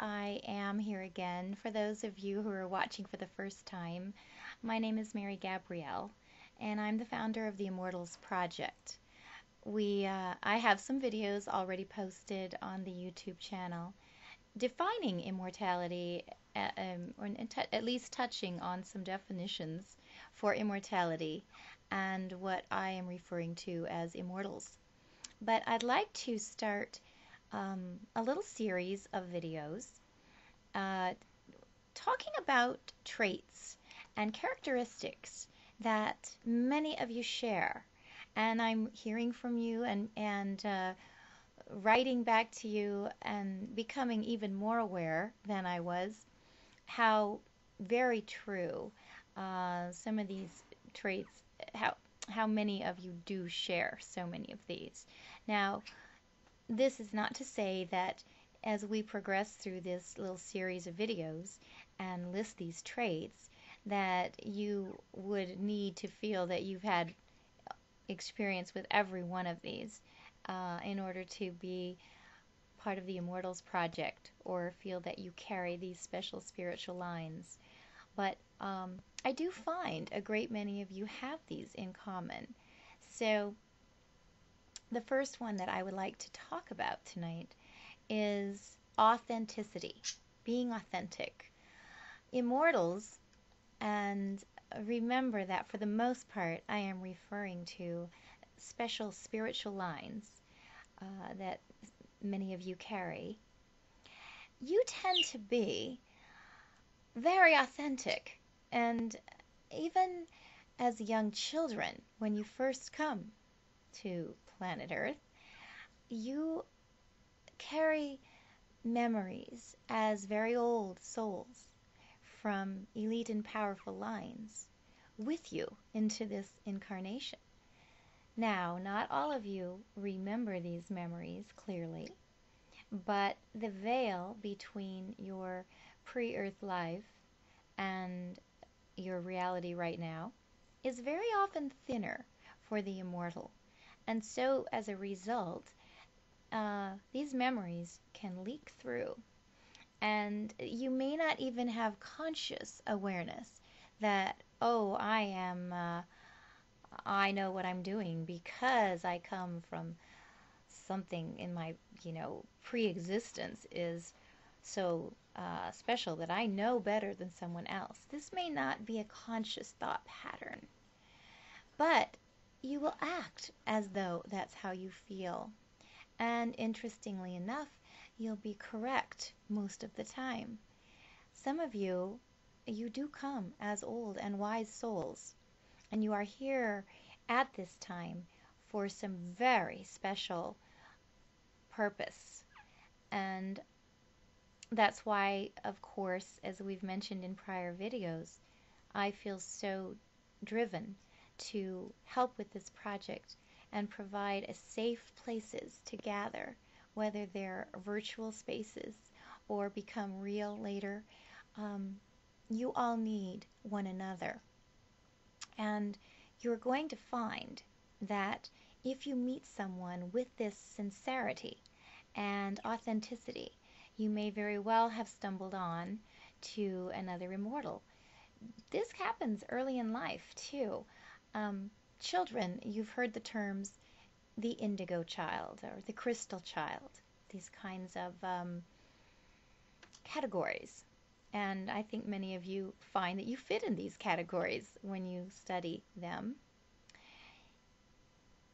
I am here again. For those of you who are watching for the first time, my name is Mary Gabrielle, and I'm the founder of the Immortals Project. I have some videos already posted on the YouTube channel defining immortality, or at least touching on some definitions for immortality and what I am referring to as immortals. But I'd like to start a little series of videos uh, talking about traits and characteristics that many of you share. And I'm hearing from you and writing back to you and becoming even more aware than I was how very true some of these traits, how many of you do share so many of these. Now, this is not to say that as we progress through this little series of videos and list these traits, that you would need to feel that you've had experience with every one of these in order to be part of the Immortals Project or feel that you carry these special spiritual lines. But I do find a great many of you have these in common. So the first one that I would like to talk about tonight is authenticity, being authentic. Immortals, and remember that for the most part I am referring to special spiritual lines that many of you carry. You tend to be very authentic, and even as young children, when you first come to planet Earth, you carry memories as very old souls from elite and powerful lines with you into this incarnation. Now, not all of you remember these memories clearly, but the veil between your pre-Earth life and your reality right now is very often thinner for the immortal. And so, as a result, these memories can leak through. And you may not even have conscious awareness that, oh, I know what I'm doing because I come from something in my, pre-existence is so special that I know better than someone else. This may not be a conscious thought pattern, but you will act as though that's how you feel. And interestingly enough, you'll be correct most of the time. Some of you do come as old and wise souls, and you are here at this time for some very special purpose. And that's why, of course, as we've mentioned in prior videos, I feel so driven to help with this project and provide a safe places to gather, whether they're virtual spaces or become real later. You all need one another. And you're going to find that if you meet someone with this sincerity and authenticity, you may very well have stumbled on to another immortal. This happens early in life too. Children, you've heard the terms the indigo child or the crystal child, these kinds of categories. And I think many of you find that you fit in these categories when you study them.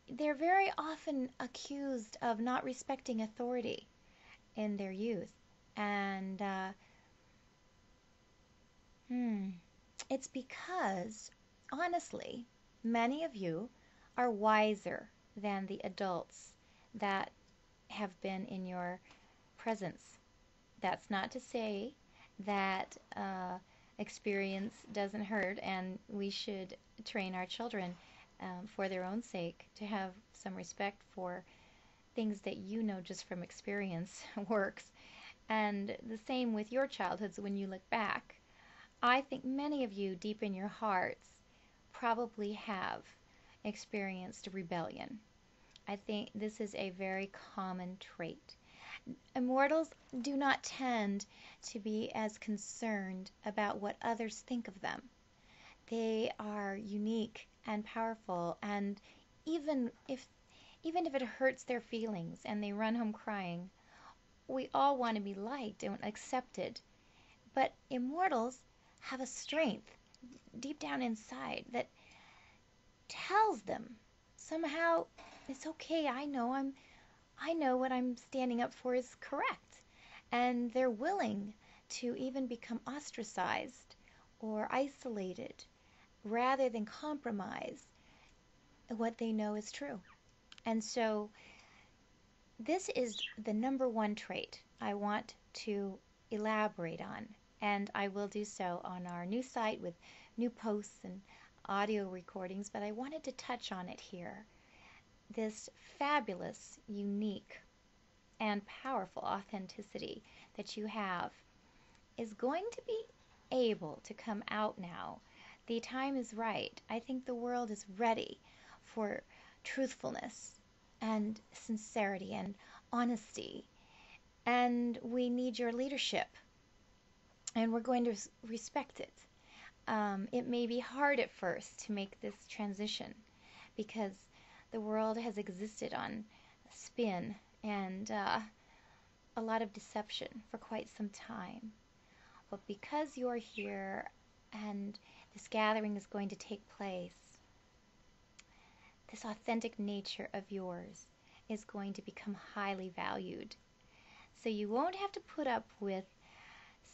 They're very often accused of not respecting authority in their youth. And it's because, honestly, many of you are wiser than the adults that have been in your presence. That's not to say that experience doesn't hurt, and we should train our children for their own sake to have some respect for things that you know just from experience works. And the same with your childhoods when you look back. I think many of you deep in your hearts probably have experienced rebellion. I think this is a very common trait. Immortals do not tend to be as concerned about what others think of them. They are unique and powerful, and even if even if it hurts their feelings and they run home crying, we all want to be liked and accepted. But immortals have a strength deep down inside that tells them somehow it's okay. I know what I'm standing up for is correct. And they're willing to even become ostracized or isolated rather than compromise what they know is true. And so this is the number one trait I want to elaborate on, and I will do so on our new site with new posts and audio recordings, but I wanted to touch on it here. This fabulous, unique, and powerful authenticity that you have is going to be able to come out now. The time is right. I think the world is ready for truthfulness and sincerity and honesty. And we need your leadership, and we're going to respect it. It may be hard at first to make this transition because the world has existed on spin and a lot of deception for quite some time. But because you're here and this gathering is going to take place, this authentic nature of yours is going to become highly valued. So you won't have to put up with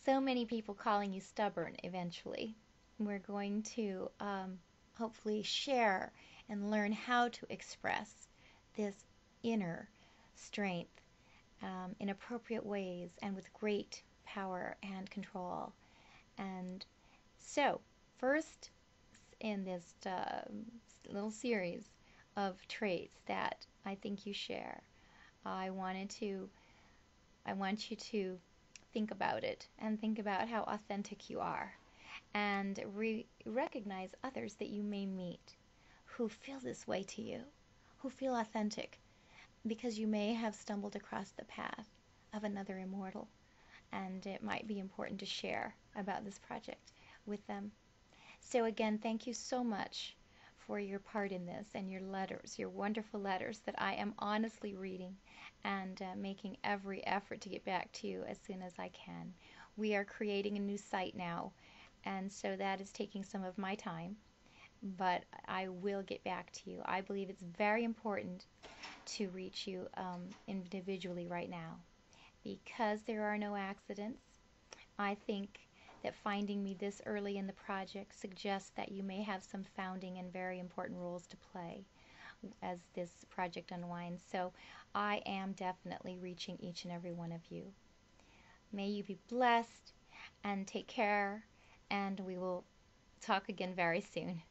so many people calling you stubborn eventually. We're going to hopefully share and learn how to express this inner strength in appropriate ways and with great power and control. And so, first in this little series of traits that I think you share, I want you to think about it and think about how authentic you are, and recognize others that you may meet who feel this way to you, who feel authentic, because you may have stumbled across the path of another immortal, and it might be important to share about this project with them. So again, thank you so much for your part in this and your letters, your wonderful letters that I am honestly reading and making every effort to get back to you as soon as I can. We are creating a new site now, and so that is taking some of my time, but I will get back to you. I believe it's very important to reach you individually right now. Because there are no accidents, I think that finding me this early in the project suggests that you may have some founding and very important roles to play as this project unwinds. So I am definitely reaching each and every one of you. May you be blessed and take care, and we will talk again very soon.